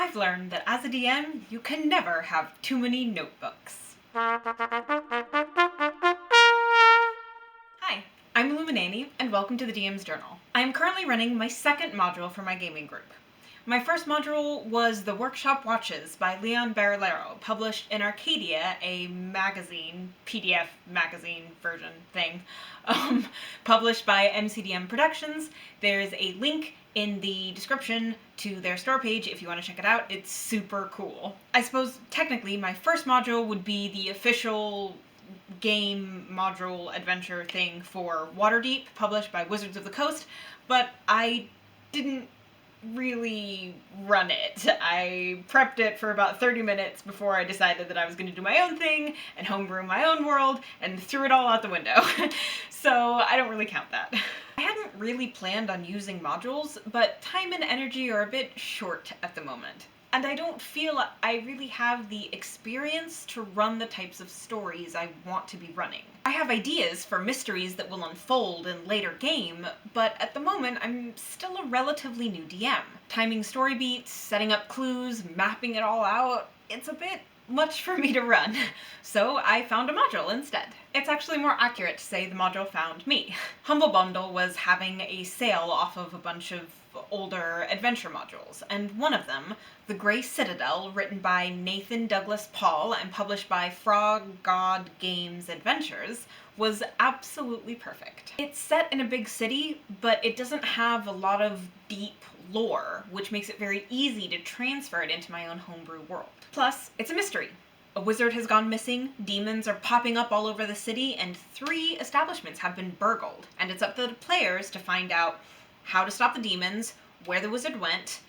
I've learned that as a DM, you can never have too many notebooks. Hi, I'm Illuminani, and welcome to the DM's Journal. I am currently running my second module for my gaming group. My first module was The Workshop Watches by Leon Barillero, published in Arcadia, a magazine, PDF magazine version thing, published by MCDM Productions. There's a link in the description to their store page if you want to check it out. It's super cool. I suppose technically my first module would be the official game module adventure thing for Waterdeep, published by Wizards of the Coast, but I didn't really run it. I prepped it for about 30 minutes before I decided that I was going to do my own thing and homebrew my own world and threw it all out the window. So I don't really count that. I hadn't really planned on using modules, but time and energy are a bit short at the moment. And I don't feel I really have the experience to run the types of stories I want to be running. I have ideas for mysteries that will unfold in later game, but at the moment I'm still a relatively new DM. Timing story beats, setting up clues, mapping it all out, it's a bit much for me to run. So I found a module instead. It's actually more accurate to say the module found me. Humble Bundle was having a sale off of a bunch of older adventure modules, and one of them, The Grey Citadel, written by Nathan Douglas Paul and published by Frog God Games Adventures, was absolutely perfect. It's set in a big city, but it doesn't have a lot of deep lore, which makes it very easy to transfer it into my own homebrew world. Plus, it's a mystery. A wizard has gone missing, demons are popping up all over the city, and 3 establishments have been burgled, and it's up to the players to find out how to stop the demons, where the wizard went,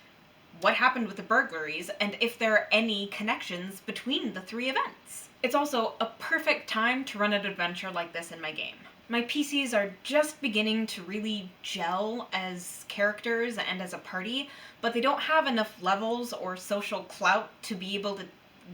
what happened with the burglaries, and if there are any connections between the 3 events. It's also a perfect time to run an adventure like this in my game. My PCs are just beginning to really gel as characters and as a party, but they don't have enough levels or social clout to be able to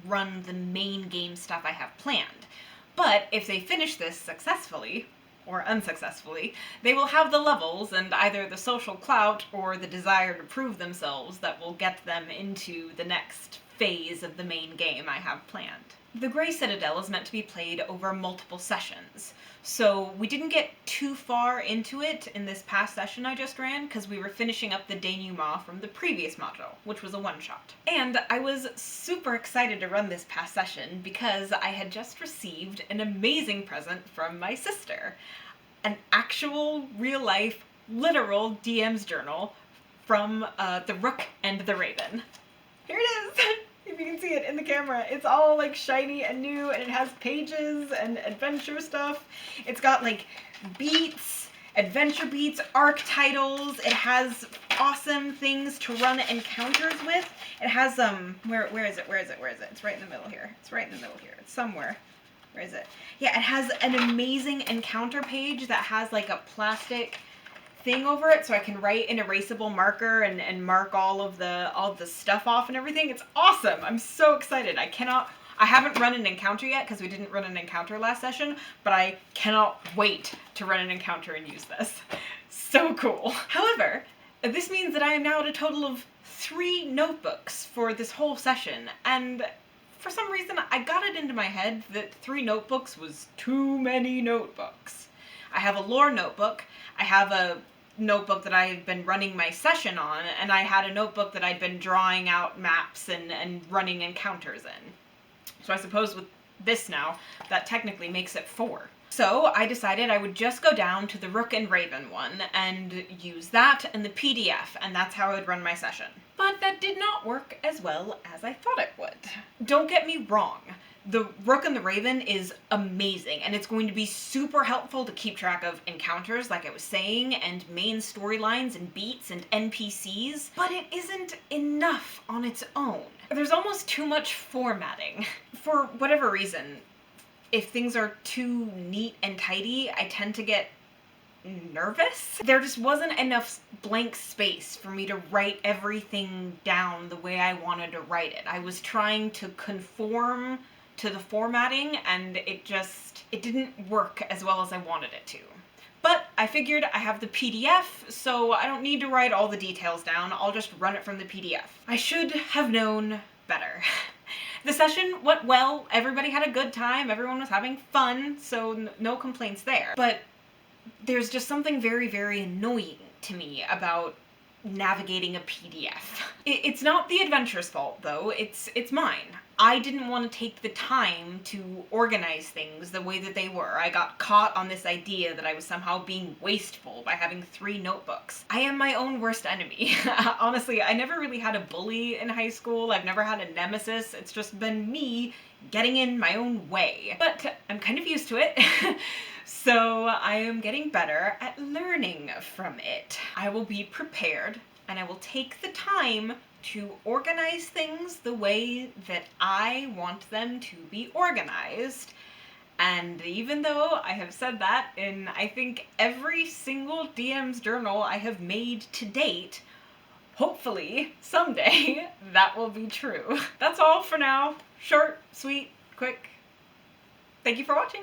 run the main game stuff I have planned. But if they finish this successfully, or unsuccessfully, they will have the levels and either the social clout or the desire to prove themselves that will get them into the next phase of the main game I have planned. The Grey Citadel is meant to be played over multiple sessions, so we didn't get too far into it in this past session I just ran because we were finishing up the denouement from the previous module, which was a one-shot. And I was super excited to run this past session because I had just received an amazing present from my sister. An actual, real-life, literal DM's journal from the Rook and the Raven. Here it is! If you can see it in the camera, it's all like shiny and new, and it has pages and adventure stuff. It's got like beats, adventure beats, arc titles. It has awesome things to run encounters with. It has where is it? It's right in the middle here. It's somewhere. Where is it? Yeah, it has an amazing encounter page that has like a plastic thing over it so I can write an erasable marker and mark all the stuff off and everything. It's awesome. I'm so excited. I haven't run an encounter yet because we didn't run an encounter last session, but I cannot wait to run an encounter and use this. So cool. However, this means that I am now at a total of 3 notebooks for this whole session, and for some reason I got it into my head that 3 notebooks was too many notebooks. I have a lore notebook, I have a notebook that I had been running my session on, and I had a notebook that I'd been drawing out maps and running encounters in. So I suppose with this now, that technically makes it 4. So I decided I would just go down to the Rook and Raven one and use that and the PDF, and that's how I would run my session. But that did not work as well as I thought it would. Don't get me wrong. The Rook and the Raven is amazing, and it's going to be super helpful to keep track of encounters, like I was saying, and main storylines and beats and NPCs, but it isn't enough on its own. There's almost too much formatting. For whatever reason, if things are too neat and tidy, I tend to get nervous. There just wasn't enough blank space for me to write everything down the way I wanted to write it. I was trying to conform to the formatting, and it didn't work as well as I wanted it to. But I figured I have the PDF, so I don't need to write all the details down, I'll just run it from the PDF. I should have known better. The session went well, everybody had a good time, everyone was having fun, so no complaints there. But there's just something very, very annoying to me about navigating a PDF. It's not the adventure's fault, though, it's mine. I didn't want to take the time to organize things the way that they were. I got caught on this idea that I was somehow being wasteful by having 3 notebooks. I am my own worst enemy. Honestly, I never really had a bully in high school, I've never had a nemesis, it's just been me getting in my own way. But I'm kind of used to it. So I am getting better at learning from it. I will be prepared, and I will take the time to organize things the way that I want them to be organized. And even though I have said that in, I think, every single DM's journal I have made to date, hopefully, someday, that will be true. That's all for now. Short, sweet, quick. Thank you for watching!